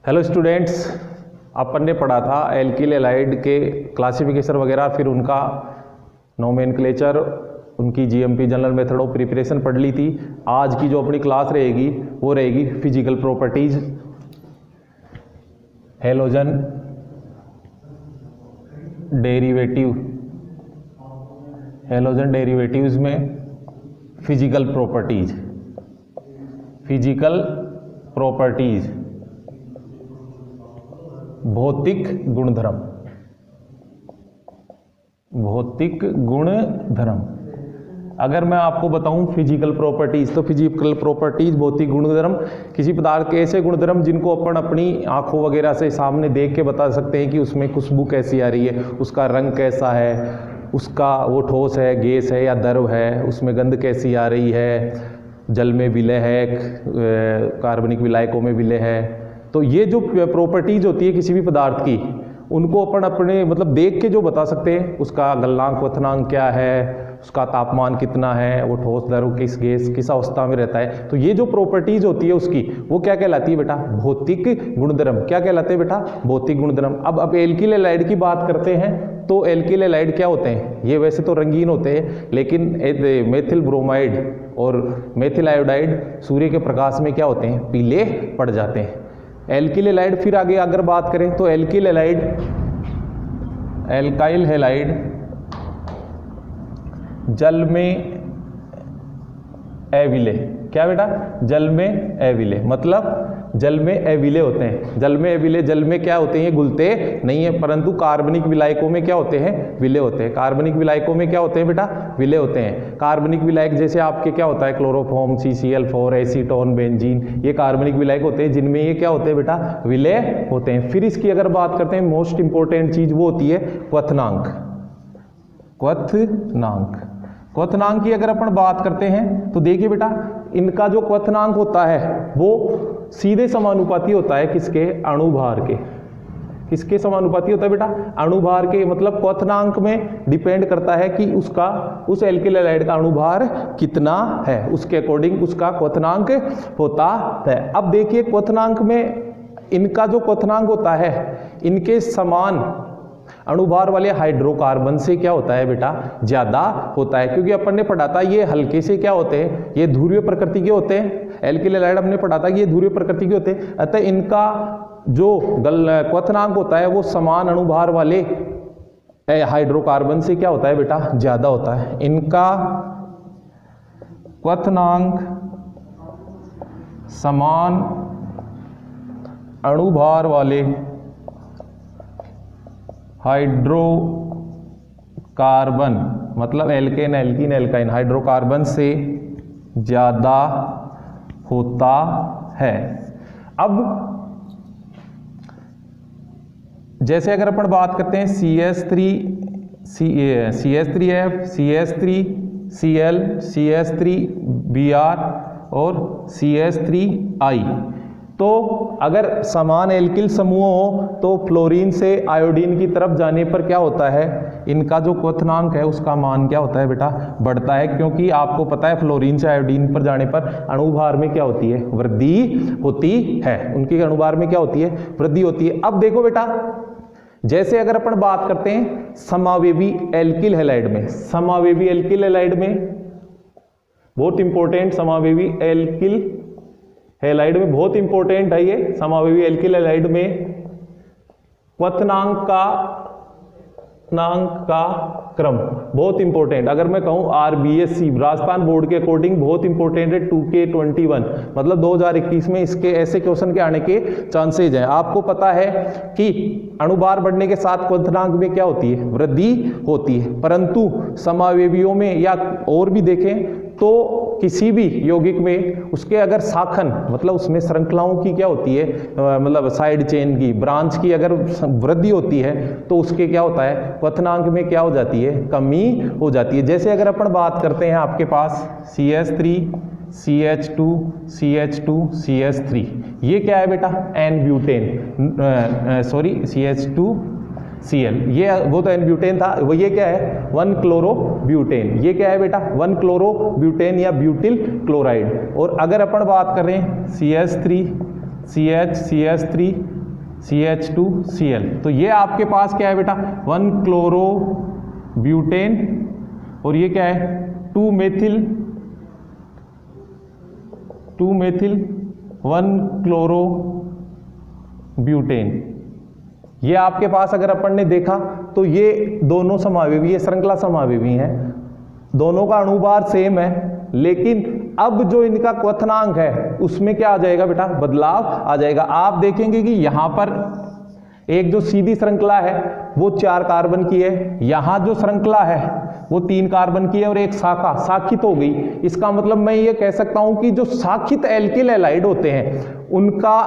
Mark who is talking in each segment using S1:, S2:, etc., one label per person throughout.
S1: Hello students, अपन ने पढ़ा था एल्किल एलाइड के क्लासिफिकेशन वगैरह, फिर उनका नोमेनक्लेचर, उनकी GMP general method of preparation पढ़ ली थी। आज की जो अपनी क्लास रहेगी वो रहेगी physical properties, halogen derivative, halogen derivatives में फिजिकल प्रॉपर्टीज, फिजिकल प्रॉपर्टीज भौतिक गुणधर्म, भौतिक गुणधर्म। अगर मैं आपको बताऊं फिजिकल प्रॉपर्टीज, तो फिजिकल प्रॉपर्टीज भौतिक गुणधर्म किसी पदार्थ के ऐसे गुणधर्म जिनको अपन अपनी आंखों वगैरह से सामने देख के बता सकते हैं कि उसमें खुशबू कैसी आ रही है, उसका रंग कैसा है, उसका वो ठोस है, गैस है या द्रव है, उसमें गंध कैसी आ रही है, जल में विलय है, कार्बनिक विलायकों में विलय है। तो ये जो प्रॉपर्टीज होती है किसी भी पदार्थ की, उनको अपन अपने मतलब देख के जो बता सकते हैं, उसका गलनांक क्वथनांक क्या है, उसका तापमान कितना है, वो ठोस द्रव किस गैस किस अवस्था में रहता है। तो ये जो प्रॉपर्टीज होती है उसकी, वो क्या कहलाती है बेटा? भौतिक गुणधर्म। क्या कहलाते हैं बेटा? भौतिक गुणधर्म। अब एल्किल एलाइड की बात करते हैं तो एल्किल एलाइड क्या होते हैं? ये वैसे तो रंगीन होते हैं, लेकिन मेथिल ब्रोमाइड और मेथिल आयोडाइड सूर्य के प्रकाश में क्या होते हैं? पीले पड़ जाते हैं। एल्किल एलाइड, फिर आगे अगर बात करें तो एल्किल एलाइड, एल्काइल हैलाइड जल में अविलय। क्या बेटा? जल में अविलय, मतलब जल में अविलय होते हैं। जल में अविलय, जल में क्या होते हैं? घुलते नहीं है, परंतु कार्बनिक विलायकों में क्या होते हैं? विलय होते हैं। कार्बनिक विलायकों में क्या होते हैं बेटा? विलय होते हैं। कार्बनिक विलायक जैसे आपके क्या होता है? क्लोरोफॉर्म, CCl4, एसीटोन, बेंजीन, ये कार्बनिक विलायक होते हैं जिनमें ये क्या होते हैं बेटा? विलय होते हैं। फिर इसकी अगर बात करते हैं, मोस्ट इंपॉर्टेंट चीज वो होती है क्वथनांक। क्वथनांक, क्वथनांक की अगर अपन बात करते हैं तो देखिए बेटा, इनका जो क्वथनांक होता है वो सीधे समानुपाती होता है किसके? अणुभार के। किसके समानुपाती होता है बेटा? अणुभार के। मतलब क्वथनांक में डिपेंड करता है कि उसका, उस एल्किल हैलाइड का अणुभार कितना है, उसके अकॉर्डिंग उसका क्वथनांक होता है। अब देखिए क्वथनांक में, इनका जो क्वथनांक होता है, इनके समान अणुभार वाले हाइड्रोकार्बन से क्या होता है बेटा? ज्यादा होता है, क्योंकि अपन ने पढ़ा था ये हल्के से क्या होते हैं? ये ध्रुवीय प्रकृति के होते हैं। एल्किल हैलाइड हमने पढ़ा था कि ये ध्रुवीय प्रकृति के होते हैं। अतः इनका जो क्वथनांक होता है वो समान अणुभार वाले हाइड्रोकार्बन से क्या होता है बेटा? ज्यादा होता है। इनका क्वथनांक समान अणुभार वाले हाइड्रोकार्बन, मतलब एल्केन, एल्कीन, एल्काइन, हाइड्रोकार्बन से ज्यादा होता है। अब जैसे अगर अपन बात करते हैं CH3F, CH3Cl, CH3Br और CH3I, तो अगर समान एल्किल समूह हो तो फ्लोरीन से आयोडीन की तरफ जाने पर क्या होता है? इनका जो क्वथनांक है उसका मान क्या होता है बेटा? बढ़ता है, क्योंकि आपको पता है फ्लोरीन से आयोडीन पर जाने पर अणुभार में क्या होती है? वृद्धि होती है। उनके अणुभार में क्या होती है? वृद्धि होती है। अब देखो बेटा, जैसे अगर अपन बात करते हैं समावेवी एल्किल हैलाइड में, समावेवी एल्किल हैलाइड में बहुत इंपॉर्टेंट, समावेवी एल्किल हैलाइड में बहुत इंपॉर्टेंट है ये समावेवी एल्किल हैलाइड में क्वथनांक का क्रम बहुत इंपॉर्टेंट। अगर मैं कहूं RBSc राजस्थान बोर्ड के अकॉर्डिंग बहुत इंपॉर्टेंट है, 2K21, मतलब 2021 में इसके ऐसे क्वेश्चन के आने के चांसेज हैं। आपको पता है कि अणुभार बढ़ने के साथ क्वथनांक में क्या होती है? वृद्धि होती है। परंतु समावेवियों में या और भी देखें तो किसी भी यौगिक में उसके अगर शाखन, मतलब उसमें श्रृंखलाओं की क्या होती है, मतलब साइड चेन की, ब्रांच की अगर वृद्धि होती है तो उसके क्या होता है? क्वथनांक में क्या हो जाती है? कमी हो जाती है। जैसे अगर अपन बात करते हैं आपके पास CH3, CH2, CH2, CH3, ये क्या है बेटा? एन ब्यूटेन, सॉरी CH2Cl, ये वो तो एन-ब्यूटेन था, वो ये क्या है? 1-क्लोरोब्यूटेन। ये क्या है बेटा? 1-क्लोरोब्यूटेन या ब्यूटिल क्लोराइड। और अगर अपन बात कर रहे हैं CH3, CH, CH3 CH2Cl। तो ये आपके पास क्या है बेटा, 1 क्लोरो ब्यूटेन, और ये क्या है 2 मेथिल 1 क्लोरो ब्यूटेन। ये आपके पास अगर अपन ने देखा तो ये दोनों समावेवी, ये श्रृंखला समावेवी हैं, दोनों का अणुभार सेम है, लेकिन अब जो इनका क्वथनांक है उसमें क्या आ जाएगा बेटा, बदलाव आ जाएगा। आप देखेंगे कि यहां पर एक जो सीधी श्रृंखला है वो 4 कार्बन की है, यहां जो श्रृंखला है वो 3 कार्बन की है, और एक शाखा साखित हो गई। इसका मतलब मैं ये कह सकता हूं कि जो साखित एल्किल हैलाइड होते हैं उनका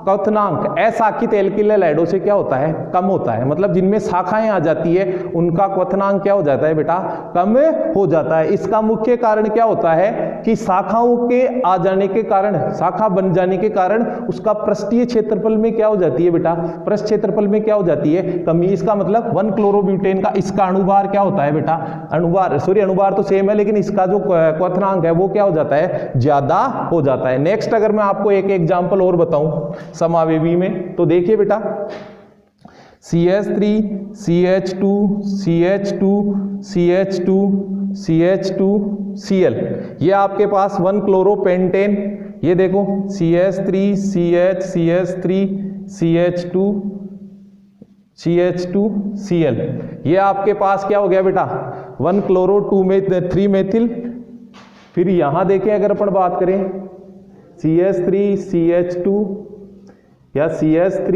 S1: क्वथनांक असाखित एल्किल हैलाइडों से क्या होता है, कम होता है। मतलब जिनमें शाखाएं आ जाती है उनका क्वथनांक क्या हो जाता है बेटा, कम हो जाता है। इसका मुख्य कारण क्या होता है कि शाखाओं के आ जाने के कारण, शाखा बन जाने के कारण उसका पृष्ठीय क्षेत्रफल में क्या हो जाती है बेटा, पृष्ठ क्षेत्रफल में क्या हो जाती है, कमी। इसका मतलब 1 क्लोरोब्यूटेन का इसका अणुभार क्या होता है बेटा, अणुभार तो सेम है, लेकिन इसका जो क्वथनांक है वो क्या हो जाता है, ज्यादा हो जाता है। नेक्स्ट अगर मैं आपको एक एग्जांपल और बताऊं समावेवी में, तो देखिए बेटा CH3 CH2 CH2 CH2 CH2 Cl, ये आपके पास 1 क्लोरोपेंटेन, ये देखो CH3 CH3 CH2 CH2Cl, ये आपके पास क्या हो गया बेटा 1 क्लोरो 3 मेथिल। फिर यहां देखें अगर अपन बात करें CH3 CH2 या CH3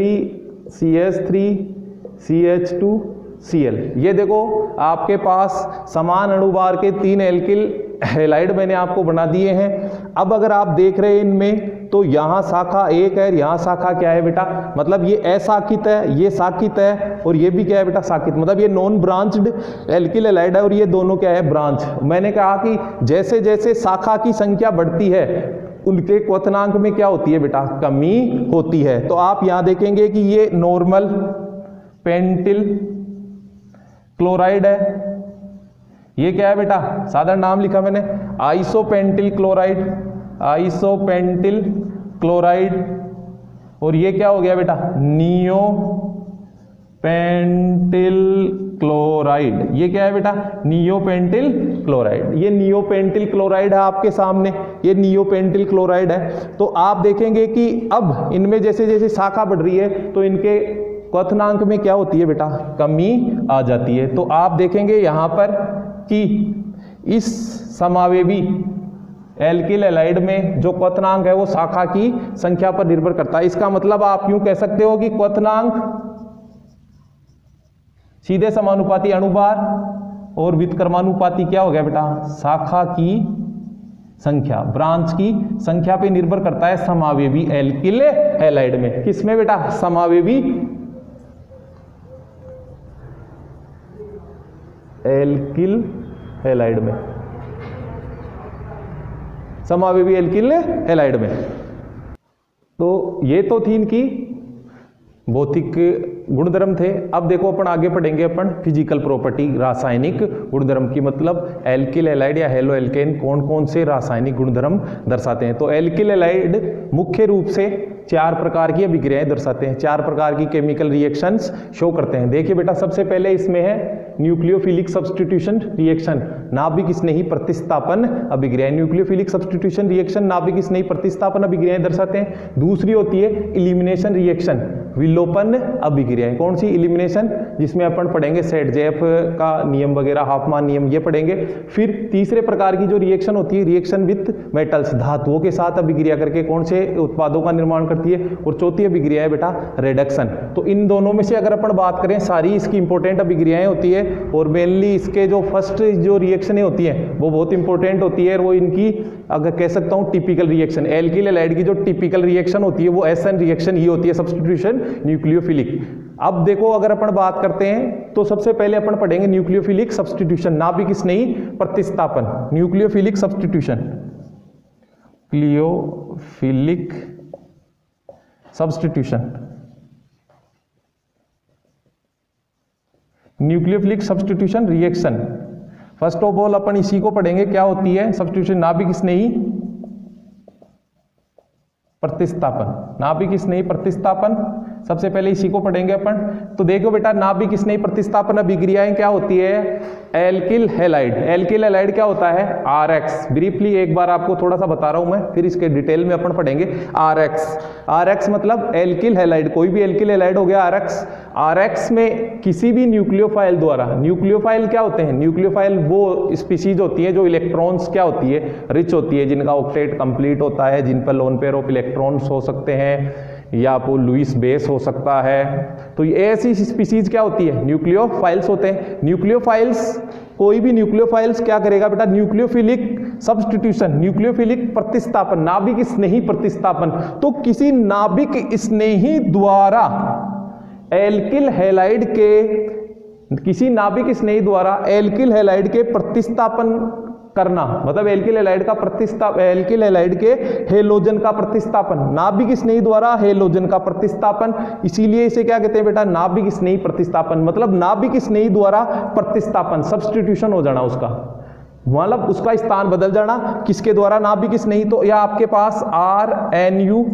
S1: CH2 Cl, ये देखो आपके पास समान अणुभार के 3 एल्किल हैलाइड मैंने आपको बना दिए हैं। अब अगर आप देख रहे हैं इनमें, तो यहां शाखा एक है, यहां शाखा क्या है बेटा, मतलब ये असाखित है, ये साखित है, और ये भी क्या है बेटा, साखित। मतलब ये नॉन ब्रांच्ड एल्किल हैलाइड है और ये दोनों क्या है, ब्रांच। मैंने कहा कि जैसे जैसे शाखा की संख्या बढ़ती है उनके क्वथनांक में क्या होती है बेटा, कमी होती है। तो आप यहां देखेंगे कि ये नॉर्मल पेंटिल क्लोराइड है, ये क्या है बेटा, साधारण नाम लिखा मैंने आइसोपेंटिल क्लोराइड, और ये क्या हो गया बेटा, नियोपेंटिल क्लोराइड। ये क्या है बेटा, नियोपेंटिल क्लोराइड। ये नियोपेंटिल क्लोराइड है आपके सामने, ये नियोपेंटिल क्लोराइड है। तो आप देखेंगे कि अब इनमें जैसे जैसे शाखा बढ़ रही है तो इनके क्वथनांक में क्या होती है बेटा, कमी आ जाती है। तो आप देखेंगे यहां पर कि इस समावेवी एल्किल हैलाइड में जो क्वथनांक है वो शाखा की संख्या पर निर्भर करता है। इसका मतलब आप यूं कह सकते हो कि क्वथनांक सीधे समानुपाती अणुभार और व्युत्क्रमानुपाती क्या हो गया बेटा, शाखा की संख्या, ब्रांच की संख्या पे निर्भर करता है समावेवी एल्किल हैलाइड में। किसमें बेटा, समावेवी एल्किल हैलाइड में, समावेवी एल्किल हैलाइड में। तो ये तो थी इनकी भौतिक गुणधर्म थे। अब देखो अपन आगे पढ़ेंगे अपन फिजिकल प्रॉपर्टी, रासायनिक गुणधर्म की, मतलब एल्किल हैलाइड या हेलो एल्केन कौन कौन से रासायनिक गुणधर्म दर्शाते हैं। तो एल्किल हैलाइड मुख्य रूप से 4 प्रकार की अभिक्रियाएं दर्शाते हैं, 4 प्रकार की केमिकल रिएक्शंस शो करते हैं। देखिए बेटा, सबसे पहले इसमें है न्यूक्लियोफिलिक सब्स्टिट्यूशन रिएक्शन, नाभिक स्नेही प्रतिस्थापन अभिक्रियाएं। न्यूक्लियोफिलिक सब्स्टिट्यूशन रिएक्शन नाभिक स्नेही प्रतिस्थापन अभिक्रियाएं दर्शाते हैं। दूसरी होती है इलिमिनेशन रिएक्शन, विलोपन अभिक्रियाएं। कौन सी, इलिमिनेशन, जिसमें अपन पढ़ेंगे सेटजेफ का नियम वगैरह, हाफमान नियम, ये पढ़ेंगे। फिर तीसरे प्रकार की जो रिएक्शन होती है, रिएक्शन विथ मेटल्स, धातुओं के साथ अभिक्रिया करके कौन से उत्पादों का निर्माण करती है। और चौथी अभिक्रिया है बेटा रिडक्शन। तो इन दोनों में से अगर अपन बात करें, सारी इसकी इंपॉर्टेंट अभिक्रियाएं होती है, और मेनली इसके जो फर्स्ट जो रिएक्शनें होती हैं वो बहुत इंपॉर्टेंट होती है, और वो इनकी अगर कह सकता हूं टिपिकल रिएक्शन, एल्किल हैलाइड की जो टिपिकल रिएक्शन होती है वो एसएन रिएक्शन ही होती है, सब्स्टिट्यूशन न्यूक्लियोफिलिक। अब देखो अगर अपन बात करते हैं तो सबसे पहले अपन पढ़ेंगे न्यूक्लियोफिलिक सब्स्टिट्यूशन, नाभिक स्नेही प्रतिस्थापन, nucleophilic substitution, nucleophilic substitution. Nucleophilic substitution reaction, first of all अपन इसी को पढ़ेंगे, क्या होती है सब्स्टिट्यूशन, नाभिक स्नेही प्रतिस्थापन, नाभिक स्नेही प्रतिस्थापन, सबसे पहले इसी को पढ़ेंगे अपन। तो देखो बेटा, नाभिक स्नेही प्रतिस्थापन अभिक्रियाएं क्या होती है? Alkyl halide. एल्किल हैलाइड क्या होता है? RX। ब्रीफली एक बार आपको थोड़ा सा बता रहा हूं मैं, फिर इसके डिटेल में अपन पढ़ेंगे। RX मतलब एल्किल हैलाइड, कोई भी एल्किल हैलाइड हो गया RX में किसी भी न्यूक्लियोफाइल द्वारा, न्यूक्लियोफाइल क्या होते हैं? न्यूक्लियोफाइल वो स्पीशीज होती है जो इलेक्ट्रॉन्स क्या होती है? रिच होती है, जिनका ऑक्टेट कंप्लीट होता है, जिन पर लोन पेयर ऑफ इलेक्ट्रॉन्स हो सकते हैं, या वो लुईस बेस हो सकता है। तो ये ऐसी स्पीशीज क्या होती है? न्यूक्लियोफाइल्स होते हैं। न्यूक्लियोफाइल्स, कोई भी न्यूक्लियोफाइल्स क्या करेगा बेटा? न्यूक्लियोफिलिक सब्स्टिट्यूशन, न्यूक्लियोफिलिक प्रतिस्थापन, नाभिक स्नेही प्रतिस्थापन। तो किसी नाभिक स्नेही द्वारा एल्किल हैलाइड के, किसी नाभिक स्नेही द्वारा एल्किल हैलाइड के प्रतिस्थापन करना, मतलब एल्किल हैलाइड का प्रतिस्थापन, एल्किल हैलाइड के हेलोजन का प्रतिस्थापन, नाभिक स्नेही द्वारा हेलोजन का प्रतिस्थापन। इसीलिए इसे क्या कहते हैं बेटा? नाभिक स्नेही प्रतिस्थापन। मतलब नाभिक स्नेही द्वारा प्रतिस्थापन, सब्स्टिट्यूशन हो जाना उसका, मतलब उसका स्थान बदल जाना। किसके द्वारा? नाभिक स्नेही। तो या आपके पास RNU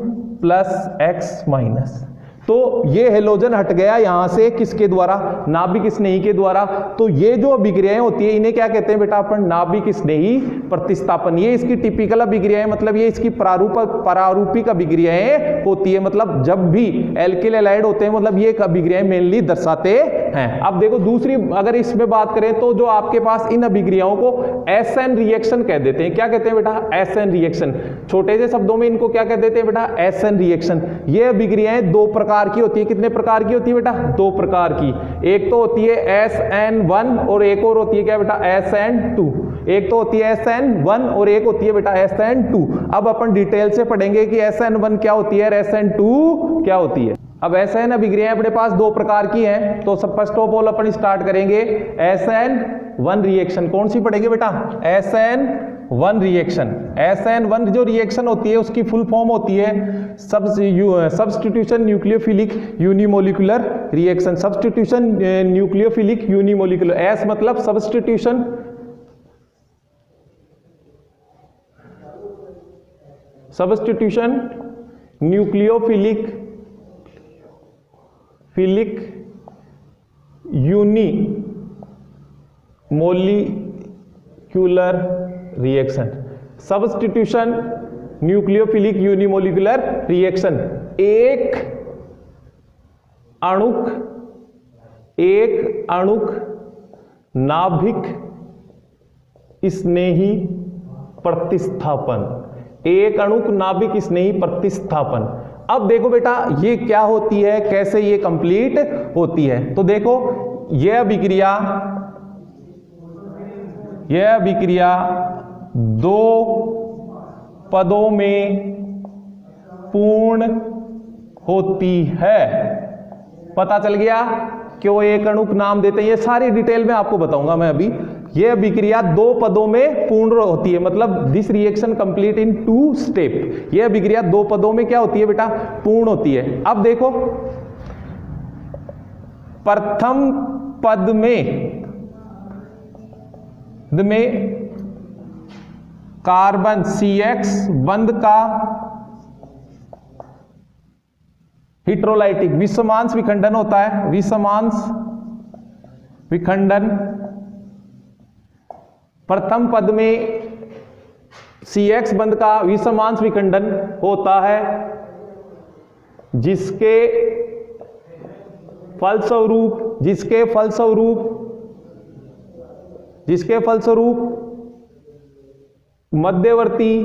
S1: प्लस X-। तो ये हेलोजन हट गया यहां से, किसके द्वारा? नाभिक स्नेही के द्वारा। तो ये जो अभिक्रियाएं होती है इन्हें क्या कहते हैं बेटा अपन? नाभिक स्नेही प्रतिस्थापन। ये इसकी टिपिकल अभिक्रियाएं, मतलब ये इसकी प्रारूपिक अभिक्रियाएं होती है। मतलब जब भी एल्किल हैलाइड होते हैं, मतलब ये अभिक्रियाएं मेनली दर्शाते हैं। अब देखो दूसरी, अगर इसमें बात करें तो जो आपके पास इन अभिक्रियाओं को SN रिएक्शन कह देते हैं। क्या कहते हैं बेटा? SN reaction. छोटे से शब्दों में इनको क्या कह देते हैं बेटा? SN reaction. ये अभिक्रियाएं दो प्रकार की होती है। कितने प्रकार की होती है बेटा? दो प्रकार की। एक तो होती है SN1 और एक और होती है क्या बेटा? SN2। एक तो होती है SN1 और एक होती है बेटा SN2। अब अपन डिटेल से पढ़ेंगे कि SN1 क्या होती है और SN2 क्या होती है। अब SN अभिक्रियाएं अपने पास दो प्रकार की हैं। तो सब first of all upon start करेंगे SN1 रिएक्शन। कौन सी पढ़ेंगे बेटा? SN1 reaction. SN1 जो रिएक्शन होती है उसकी फुल फॉर्म होती है substitution nucleophilic unimolecular reaction. Substitution nucleophilic unimolecular. S मतलब substitution, substitution nucleophilic unimolecular reaction. Substitution nucleophilic unimolecular reaction. एक अणुक नाभिक स्नेही प्रतिस्थापन। एक अणुक नाभिक स्नेही प्रतिस्थापन। अब देखो बेटा ये क्या होती है, कैसे ये कंप्लीट होती है। तो देखो यह अभिक्रिया दो पदों में पूर्ण होती है। पता चल गया क्यों एक अणुक नाम देते हैं? ये सारी डिटेल में आपको बताऊंगा मैं अभी। ये अभिक्रिया दो पदों में पूर्ण होती है, मतलब this reaction complete in 2 step. ये अभिक्रिया दो पदों में क्या होती है बेटा? पूर्ण होती है। अब देखो प्रथम पद में कार्बन CX बंध का हेटेरोलाइटिक विषमांश विखंडन होता है। विषमांश विखंडन। प्रथम पद में CX बंध का विषमांश विखंडन होता है, जिसके फलस्वरूप मध्यवर्ती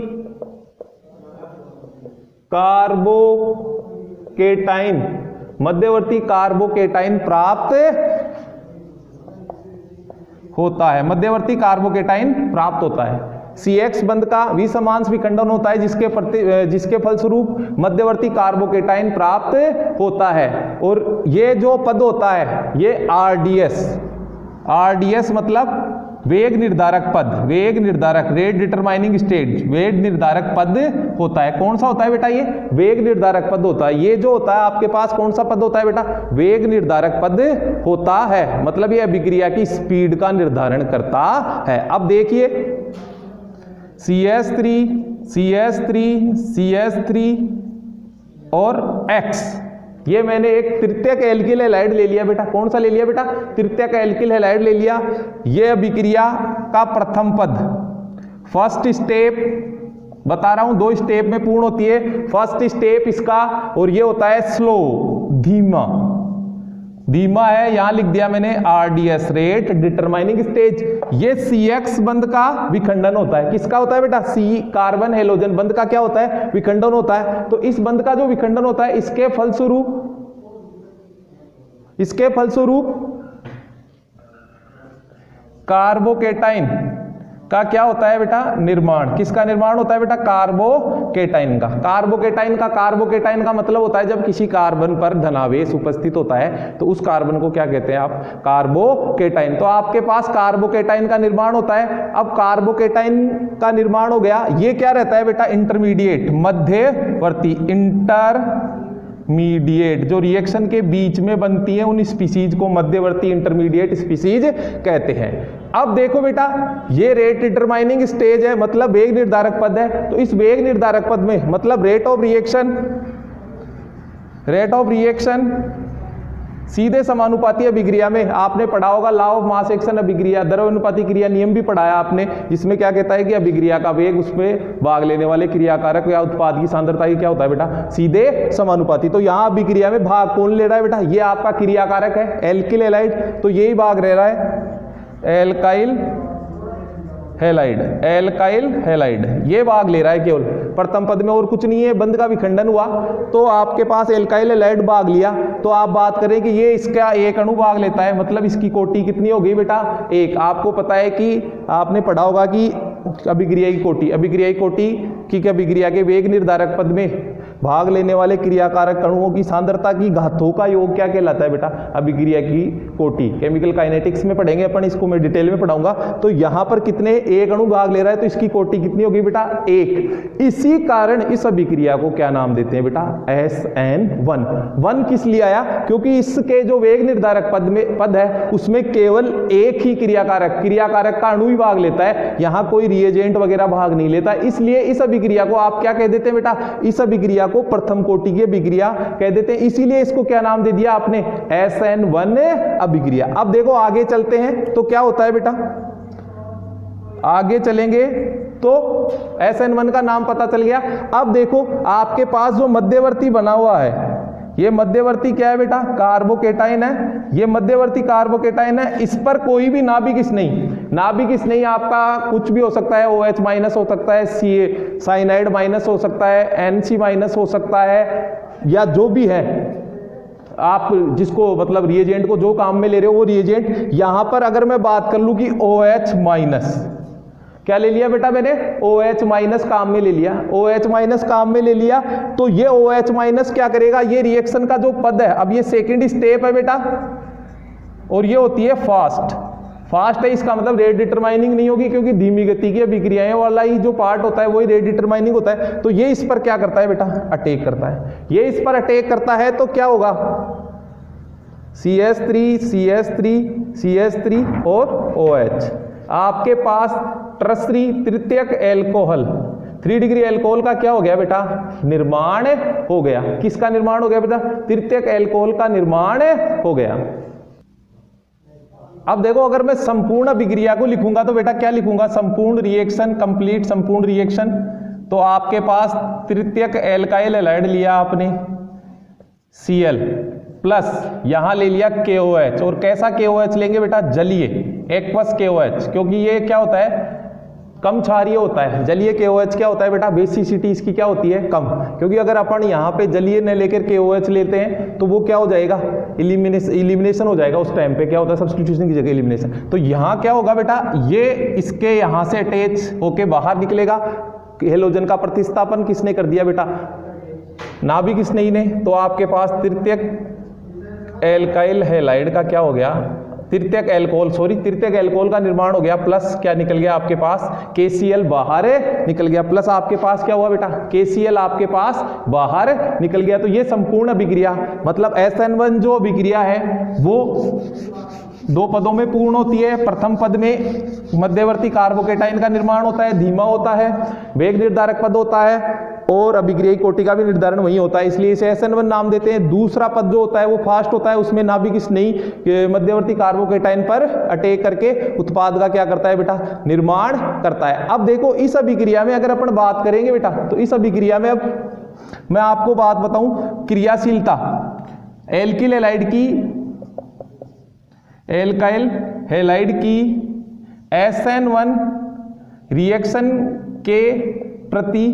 S1: कार्बोकेटाइन प्राप्त होता है। मध्यवर्ती कार्बोकेटाइन प्राप्त होता है। CX बंध का विषमांश विखंडन होता है, जिसके फलस्वरूप मध्यवर्ती कार्बोकेटाइन प्राप्त होता है। और ये जो पद होता है ये RDS मतलब वेग निर्धारक पद, वेग निर्धारक रेट डिटरमाइनिंग स्टेट, वेग निर्धारक पद होता है। कौन सा होता है बेटा? ये वेग निर्धारक पद होता है। ये जो होता है आपके पास कौन सा पद होता है बेटा? वेग निर्धारक पद होता है। मतलब ये अभिक्रिया की स्पीड का निर्धारण करता है। अब देखिए CH3 और X। ये मैंने एक तृतीयक एल्किल हैलाइड ले लिया बेटा। कौन सा ले लिया बेटा? तृतीयक एल्किल हैलाइड ले लिया। ये अभिक्रिया का प्रथम पद, फर्स्ट स्टेप बता रहा हूं, 2 स्टेप में पूर्ण होती है। फर्स्ट स्टेप इसका, और ये होता है स्लो, धीमा। धीमा है, यहां लिख दिया मैंने RDS, रेट डिटरमाइनिंग स्टेज। ये CX बंध का विखंडन होता है। किसका होता है बेटा? C कार्बन हेलोजन बंध का क्या होता है? विखंडन होता है। तो इस बंध का जो विखंडन होता है, इसके फलस्वरूप कार्बोकेटाइन का क्या होता है बेटा? निर्माण। किसका निर्माण होता है बेटा? कार्बोकेटाइन का। कार्बोकेटाइन का मतलब होता है जब किसी कार्बन पर धनावेश उपस्थित होता है तो उस कार्बन को क्या कहते हैं आप? कार्बोकेटाइन। तो आपके पास कार्बोकेटाइन का निर्माण होता है। अब कार्बोकेटाइन का निर्माण हो गया, ये क्या रहता है बेटा? इंटरमीडिएट, मध्यवर्ती। इंटरमीडिएट जो रिएक्शन के बीच में बनती है उन स्पीसीज को मध्यवर्ती इंटरमीडिएट स्पीसीज कहते हैं। अब देखो बेटा, ये रेट डिटरमाइनिंग स्टेज है, मतलब वेग निर्धारक पद है। तो इस वेग निर्धारक पद में मतलब रेट ऑफ रिएक्शन सीधे समानुपाती अभिक्रिया में आपने पढ़ा होगा लॉ ऑफ मास एक्शन अभिक्रिया, द्रव्यानुपाती क्रिया नियम भी पढ़ाया आपने, जिसमें क्या कहता है कि अभिक्रिया का वेग उसमें भाग लेने वाले क्रियाकारक या उत्पाद की सांद्रता की क्या होता है बेटा? सीधे समानुपाती। तो यहां अभिक्रिया में भाग कौन ले रहा है बेटा? ये आपका क्रियाकारक है एल्किल हैलाइड, तो यही भाग ले रहा है एल्काइल हैलाइड, ये भाग ले रहा है केवल प्रथम पद में, और कुछ नहीं है। बंध का विखंडन हुआ तो आपके पास एल्काइल हैलाइड भाग लिया। तो आप बात करें कि ये इसका एक अणु भाग लेता है, मतलब इसकी कोटि कितनी हो गई बेटा? 1। आपको पता है कि आपने पढ़ा होगा कि अभिक्रिया की कोटि की अभिक्रिया के वेग निर्धारक पद में भाग लेने वाले क्रियाकारक अणुओं की सांद्रता की घातों का योग क्या कहलाता है बेटा? अभिक्रिया की कोटि। केमिकल काइनेटिक्स में पढ़ेंगे अपन, इसको मैं डिटेल में पढ़ाऊंगा। तो यहां पर कितने, एक अणु भाग ले रहा है तो इसकी कोटि कितनी होगी बेटा? 1। इसी कारण इस अभिक्रिया को क्या नाम देते हैं बेटा? SN1। 1 किस लिए आया? क्योंकि इसके जो वेग निर्धारक पद है उसमें केवल एक ही क्रियाकारक का अणु ही भाग लेता है, यहां कोई रिएजेंट वगैरह भाग नहीं लेता। इसलिए इस अभिक्रिया को आप क्या कह देते हैं बेटा? इस अभिक्रिया को प्रथम कोटि की अभिक्रिया कह देते हैं। इसीलिए इसको क्या नाम दे दिया आपने? SN1 अभिक्रिया। अब देखो आगे चलते हैं तो क्या होता है बेटा? आगे चलेंगे तो SN1 का नाम पता चल गया। अब देखो आपके पास जो मध्यवर्ती बना हुआ है, ये मध्यवर्ती क्या है बेटा? कार्बोकेटाइन है। ये मध्यवर्ती कार्बोकेटाइन है, इस पर कोई भी नाभिक नहीं आपका कुछ भी हो सकता है। OH माइनस हो सकता है, साइनाइड माइनस हो सकता है, NC माइनस हो सकता है, या जो भी है आप जिसको मतलब रिएजेंट को जो काम में ले रहे हो वो रिएजेंट। यहां पर अगर मैं बात कर लूं कि OH माइनस, क्या ले लिया बेटा मैंने? OH माइनस काम में ले लिया। OH माइनस काम में ले लिया तो ये OH माइनस क्या करेगा? ये रिएक्शन का जो पद है, अब ये सेकंड स्टेप है बेटा, और ये होती है फास्ट है। इसका मतलब रेट डिटरमाइनिंग नहीं होगी, क्योंकि धीमी गति की अभिक्रियाएं वाला ही जो पार्ट होता है वही रेट डिटरमाइनिंग होता है। तो ये इस पर क्या करता है बेटा? अटैक करता है। ये इस पर अटैक करता है तो क्या होगा? CH3 और OH। आपके पास टर्सरी तृतीयक एल्कोहल 3 डिग्री एल्कोहल का क्या हो गया बेटा? निर्माण हो गया। किसका निर्माण हो गया बेटा? तृतीयक एल्कोहल का निर्माण हो गया। अब देखो अगर मैं संपूर्ण अभिक्रिया को लिखूंगा तो बेटा क्या लिखूंगा? संपूर्ण रिएक्शन, कंप्लीट संपूर्ण रिएक्शन। तो आपके पास तृतीयक एल्काइल हैलाइड लिया आपने Cl प्लस यहां ले लिया KOH, और कैसा KOH लेंगे बेटा? जलीय एक्वस KOH, क्योंकि ये क्या होता है? कम क्षारीय होता है। जलीय KOH क्या होता है बेटा? बेसिसिटी इसकी क्या होती है? कम। क्योंकि अगर अपन यहाँ पे जलीय न लेकर KOH लेते हैं तो वो क्या हो जाएगा? इलिमिनेशन हो जाएगा। उस टाइम पे क्या होता है? सब्स्टिट्यूशन की जगह इलिमिनेशन। तो यहाँ क्या होगा बेटा? ये इसके यहाँ से अटैच होके बाहर निकलेगा। हेलोजन का प्रतिस्थापन किसने कर दिया बेटा? नाभिक किसने? ने। तो आपके पास तृतीयक एल्काइल हैलाइड का क्या हो गया? तृतीयक एल्कोहल का निर्माण हो गया, प्लस क्या निकल गया आपके पास? KCl बाहर निकल गया, प्लस आपके पास क्या हुआ बेटा? KCl आपके पास बाहर निकल गया। तो ये संपूर्ण अभिक्रिया मतलब SN1 जो अभिक्रिया है वो 2 पदों में पूर्ण होती है। प्रथम पद में मध्यवर्ती कार्बोकेटाइन का निर्माण होता है, धीमा होता है, वेग निर्धारक पद होता है। और अभिक्रियाई कोटि का भी निर्धारण वही होता है, इसलिए इसे SN1 नाम देते हैं। दूसरा पद जो होता है वो फास्ट होता है, उसमें नाभिक स्नेही मध्यवर्ती कार्बोकेटाइन पर अटैक करके उत्पाद का क्या करता है बेटा, निर्माण करता है। अब देखो इस अभिक्रिया में अगर अपन बात करेंगे बेटा, तो इस अभिक्रिया में अब मैं आपको बात बताऊं, क्रियाशीलता एल्किल हैलाइड की, एल्काइल हैलाइड की SN1 रिएक्शन के प्रति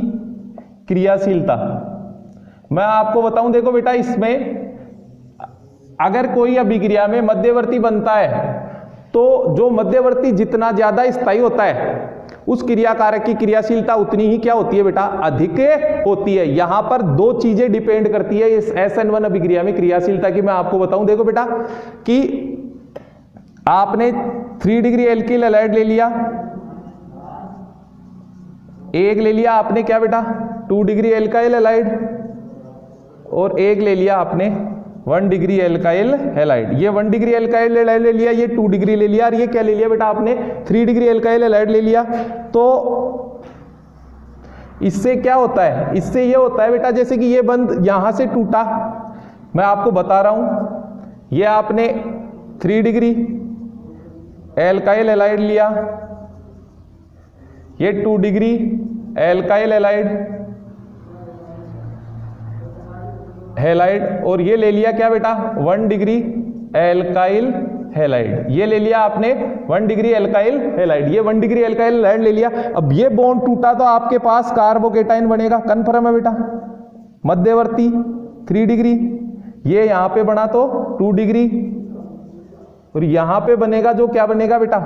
S1: क्रियाशीलता मैं आपको बताऊं। देखो बेटा, इसमें अगर कोई अभिक्रिया में मध्यवर्ती बनता है तो जो मध्यवर्ती जितना ज्यादा स्थायी होता है उस क्रियाकारक की क्रियाशीलता उतनी ही क्या होती है बेटा, अधिक होती है। यहां पर दो चीजें डिपेंड करती है इस SN1 अभिक्रिया में क्रियाशीलता की, मैं आपको बताऊं। देखो बेटा कि आपने 3 डिग्री एल्किल हैलाइड ले लिया, एक ले लिया आपने क्या बेटा 2 डिग्री एल्काइल हैलाइड, और एक ले लिया आपने 1 डिग्री एल्काइल हैलाइड। ये 1 डिग्री एल्काइल हैलाइड ले लिया, ये 2 डिग्री ले लिया, और ये क्या ले लिया बेटा आपने 3 डिग्री एल्काइल हैलाइड ले लिया। तो इससे क्या होता है, इससे ये होता है बेटा जैसे कि ये बंध यहां से टूटा, मैं आपको बता रहा हूं, ये आपने 3 डिग्री एल्काइल हैलाइड लिया, ये 2 डिग्री एल्काइल हैलाइड, और ये ले लिया क्या बेटा 1 डिग्री एल्काइल हैलाइड। ये ले लिया आपने 1 डिग्री एल्काइल हैलाइड, ये 1 डिग्री एल्काइल हैलाइड ले लिया। अब ये बॉन्ड टूटा तो आपके पास कार्बोकेटाइन बनेगा, कन्फर्म है बेटा। मध्यवर्ती 3 डिग्री, ये यहां पे बना तो 2 डिग्री, और यहां पे बनेगा जो क्या बनेगा बेटा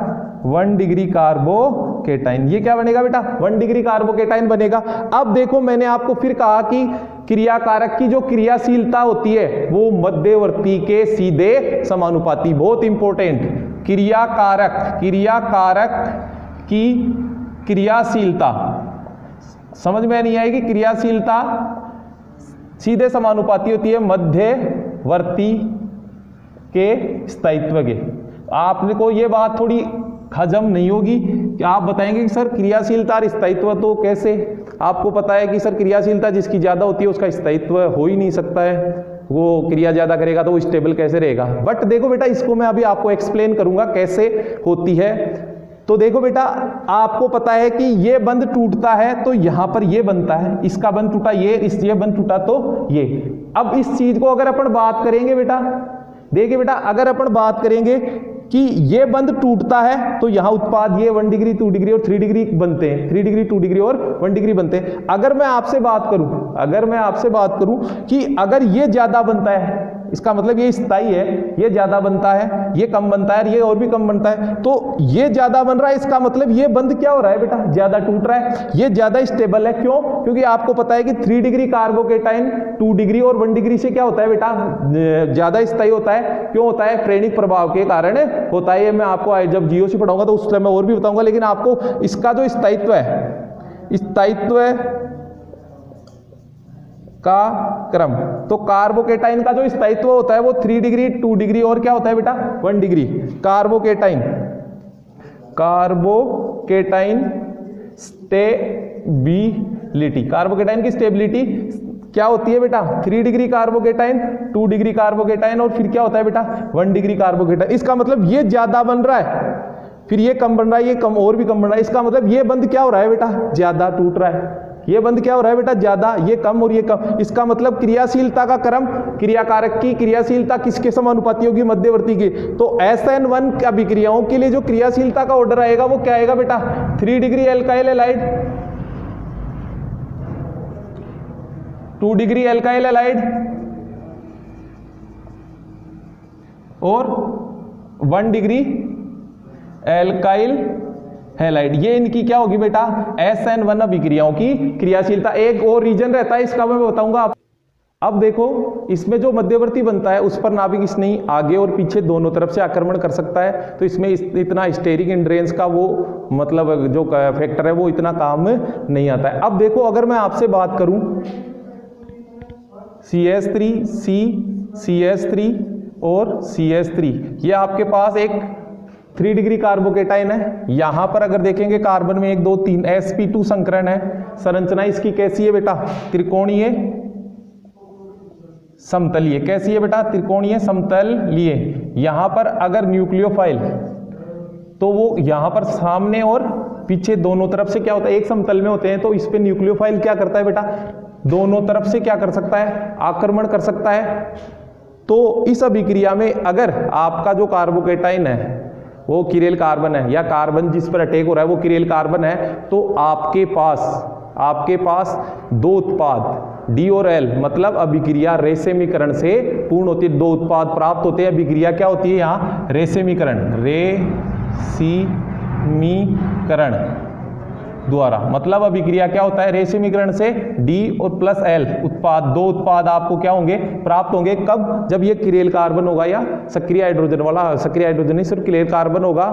S1: 1 डिग्री कार्बोकेटाइन। ये क्या बनेगा बेटा 1 डिग्री कार्बोकेटाइन बनेगा। अब देखो मैंने आपको फिर कहा कि क्रियाकारक की जो क्रियाशीलता होती है वो मध्यवर्ती के सीधे समानुपाती, बहुत इंपॉर्टेंट। क्रियाकारक की क्रियाशीलता समझ में नहीं आएगी, क्रियाशीलता सीधे समानुपाती होती है मध्यवर्ती के स्थायित्व के। आपने को ये बात थोड़ी हजम नहीं होगी कि आप बताएंगे कि सर क्रियाशीलता और स्थायित्व तो कैसे, आपको पता है कि सर क्रियाशीलता जिसकी ज्यादा होती है उसका स्थायित्व हो ही नहीं सकता है, वो क्रिया ज्यादा करेगा तो वो स्टेबल कैसे रहेगा। बट देखो बेटा इसको मैं अभी आपको एक्सप्लेन करूंगा कैसे होती है। तो देखो बेटा आपको पता है कि ये बंध टूटता है तो यहां पर ये बनता है, इसका बंध टूटा ये बंध टूटा तो ये। अब इस चीज को अगर अपन बात करेंगे बेटा, देखिए बेटा अगर अपन बात करेंगे कि ये बंध टूटता है तो यहां उत्पाद ये 1 डिग्री 2 डिग्री और 3 डिग्री बनते हैं, 3 डिग्री 2 डिग्री और 1 डिग्री बनते हैं। अगर मैं आपसे बात करूं कि अगर ये ज्यादा बनता है, इसका मतलब ये स्थायी है, ये ज्यादा बनता है, ये कम बनता है, ये और भी कम बनता है, तो ये ज्यादा बन रहा है, इसका मतलब ये बंध क्या हो रहा है बेटा ज्यादा टूट रहा है, ये ज्यादा स्टेबल है। क्यों? क्योंकि आपको पता है कि 3 डिग्री कार्बोकेटाइन 2 डिग्री और 1 डिग्री से क्या होता है बेटा ज्यादा स्थायी होता है। क्यों होता है? प्रेरणिक प्रभाव के कारण होता है। ये मैं आपको जब जीओसी पढ़ाऊंगा तो उस टाइम मैं और भी बताऊंगा, लेकिन आपको इसका जो स्थायित्व है, स्थायित्व का क्रम, तो कार्बोकेटाइन का जो स्थायित्व होता है वो 3 डिग्री 2 डिग्री और क्या होता है बेटा 1 डिग्री। कार्बोकेटाइन स्टेबिलिटी, कार्बोकेटाइन की स्टेबिलिटी क्या होती है बेटा 3 डिग्री कार्बोकेटाइन 2 डिग्री कार्बोकेटाइन और फिर क्या होता है बेटा 1 डिग्री कार्बोकेटाइन। इसका मतलब ये ज्यादा बन रहा है, फिर ये कम बन रहा है, ये कम और भी कम बन रहा है। इसका मतलब ये बंध क्या हो रहा है बेटा ज्यादा टूट रहा है, ये बंध क्या हो रहा है बेटा ज्यादा, ये कम और ये कम। इसका मतलब क्रियाशीलता का क्रम, क्रियाकारक की क्रियाशीलता किसके समानुपाती होगी? मध्यवर्ती की। तो SN1 अभिक्रियाओं के लिए जो क्रियाशीलता का ऑर्डर आएगा वो क्या आएगा बेटा 3 degree alkyl halide, 2 degree alkyl halide और 1 डिग्री एल्काइल हैलाइड। ये इनकी क्या होगी बेटा SN1 अभिक्रियाओं की क्रियाशीलता। एक और रीजन रहता है इसका, मैं बताऊंगा आप। अब देखो इसमें जो मध्यवर्ती बनता है उस पर नाभिक स्नेही आगे और पीछे दोनों तरफ से आक्रमण कर सकता है, तो इसमें इतना स्टेरिक इंड्रेंस का वो मतलब जो फैक्टर है वो इतना काम नहीं आता है। अब देखो अगर मैं आपसे बात करूं CH3 C CH3 और CH3, ये आपके पास एक 3 डिग्री कार्बोकेटाइन है। यहां पर अगर देखेंगे कार्बन में 1 2 3 sp2 संकरण है। संरचना इसकी कैसी है बेटा? त्रिकोणीय समतलीय। कैसी है बेटा? त्रिकोणीय समतलीय। यहां पर अगर न्यूक्लियोफाइल तो वो यहां पर सामने और पीछे दोनों तरफ से क्या होता है? एक समतल में होते हैं तो इस पे न्यूक्लियोफाइल क्या करता है बेटा? दोनों तरफ से क्या कर सकता है? आक्रमण कर सकता है। तो इस अभिक्रिया में अगर आपका जो कार्बोकेटाइन है वो किरेल कार्बन है या कार्बन जिस पर अटैक हो रहा है वो किरेल कार्बन है, तो आपके पास दो उत्पाद डी और एल मतलब अभिक्रिया रेसेमीकरण से पूर्ण होती है। दो उत्पाद प्राप्त होते हैं। अभिक्रिया क्या होती है यहाँ? रेसेमीकरण द्वारा। मतलब अभिक्रिया क्या होता है? रेसेमीकरण से डी और प्लस एल उत्पाद, दो उत्पाद आपको क्या होंगे? प्राप्त होंगे। कब? जब ये किरेल कार्बन होगा या सक्रिय हाइड्रोजन वाला, सक्रिय हाइड्रोजन नहीं सिर्फ किरेल कार्बन होगा,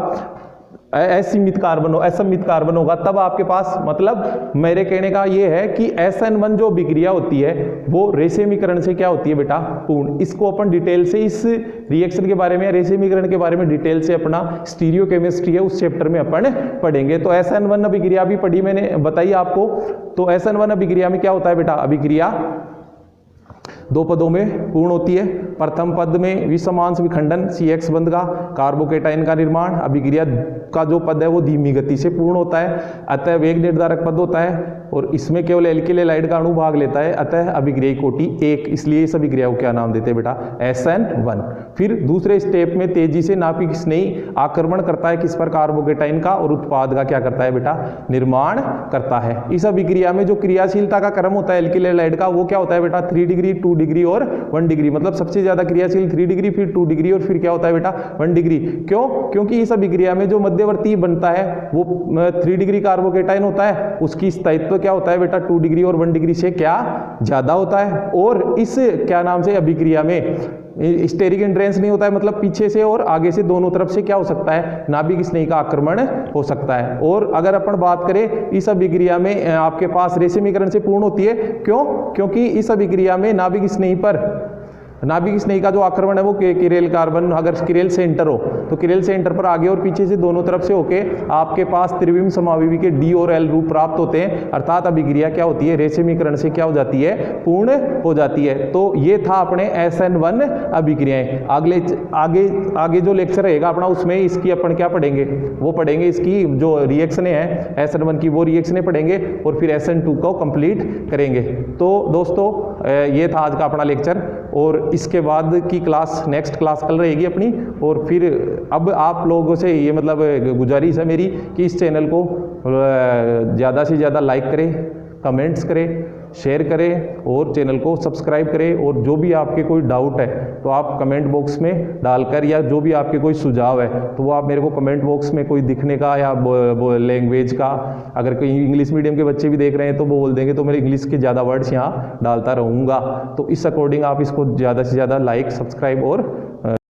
S1: असमित कार्बन होगा, तब आपके पास, मतलब मेरे कहने का ये है कि SN1 जो अभिक्रिया होती है वो रेसेमीकरण से क्या होती है बेटा? पूर्ण। इसको अपन डिटेल से इस रिएक्शन के बारे में, रेसेमीकरण के बारे में डिटेल से अपना स्टीरियोकेमिस्ट्री है उस चैप्टर में अपन पढ़ेंगे। तो SN1 अभिक्रिया भी पढ़ी मैंने, बताई आपको। तो SN1 अभिक्रिया में क्या होता है बेटा? अभिक्रिया दो पदों में पूर्ण होती है। प्रथम पद में विषमांश विखंडन CX बंध का कार्बोकेटाइन का निर्माण। अभिक्रिया का जो पद है वो धीमी गति से पूर्ण होता है, अतः वेग निर्धारक पद होता है और इसमें केवल एल्किल हैलाइड का अणु भाग लेता है, अतः अभिक्रिया कोटि 1। इसलिए इस अभिक्रिया को क्या नाम देते हैं बेटा? SN1। फिर दूसरे स्टेप में तेजी से नाभिक स्नेही आक्रमण करता है किस पर? कार्बोकेटाइन का, और उत्पाद का क्या करता है बेटा? निर्माण करता है। इस अभिक्रिया में जो क्रियाशीलता का क्रम होता है एल्किल हैलाइड का वो क्या होता है बेटा? 3 डिग्री, 2 डिग्री और 1 डिग्री। मतलब सबसे ज्यादा क्रियाशील 3 डिग्री, फिर 2 डिग्री और फिर क्या होता है बेटा? 1 डिग्री। क्यों? क्योंकि इस अभिक्रिया में जो मध्यवर्ती बनता है वो 3 डिग्री कार्बोकेटाइन होता है, उसकी स्थायित्व क्या होता है बेटा? 2 डिग्री और 1 डिग्री से क्या ज्यादा होता है। और इस क्या नाम से अभिक्रिया में स्टेरिक एंट्रेंस नहीं होता है, मतलब पीछे से और आगे से दोनों तरफ से क्या हो सकता है? नाभिक स्नेही का आक्रमण हो सकता है। और अगर अपन बात करें इस अभिक्रिया में आपके पास रेसेमीकरण से पूर्ण होती है। क्यों? क्योंकि इस अभिक्रिया में नाभिक स्नेही का जो आक्रमण है वो किरेल कार्बन, अगर किरेल सेंटर हो तो किरेल सेंटर पर आगे और पीछे से दोनों तरफ से होके आपके पास त्रिविम समाविवी के डी और एल रूप प्राप्त होते हैं। अर्थात अभिक्रिया क्या होती है? रेसेमीकरण से क्या हो जाती है? पूर्ण हो जाती है। तो ये था अपने SN1 अभिक्रियाएं। आगे जो लेक्चर रहेगा अपना उसमें इसकी अपन क्या पढ़ेंगे? वो पढ़ेंगे इसकी जो रिएक्शनें हैं SN1 की, वो रिएक्शनें पढ़ेंगे और फिर SN2 को कंप्लीट करेंगे। तो दोस्तों ये था आज का अपना लेक्चर और इसके बाद की क्लास, नेक्स्ट क्लास कल रहेगी अपनी। और फिर अब आप लोगों से ये मतलब गुजारिश है मेरी कि इस चैनल को ज़्यादा से ज़्यादा लाइक करें, कमेंट्स करें, शेयर करें और चैनल को सब्सक्राइब करें। और जो भी आपके कोई डाउट है तो आप कमेंट बॉक्स में डालकर, या जो भी आपके कोई सुझाव है तो वो आप मेरे को कमेंट बॉक्स में कोई दिखने का या लैंग्वेज का, अगर कोई इंग्लिश मीडियम के बच्चे भी देख रहे हैं तो वो बोल देंगे तो मेरे इंग्लिश के ज़्यादा वर्ड्स यहाँ डालता रहूँगा। तो इस अकॉर्डिंग आप इसको ज़्यादा से ज़्यादा लाइक, सब्सक्राइब और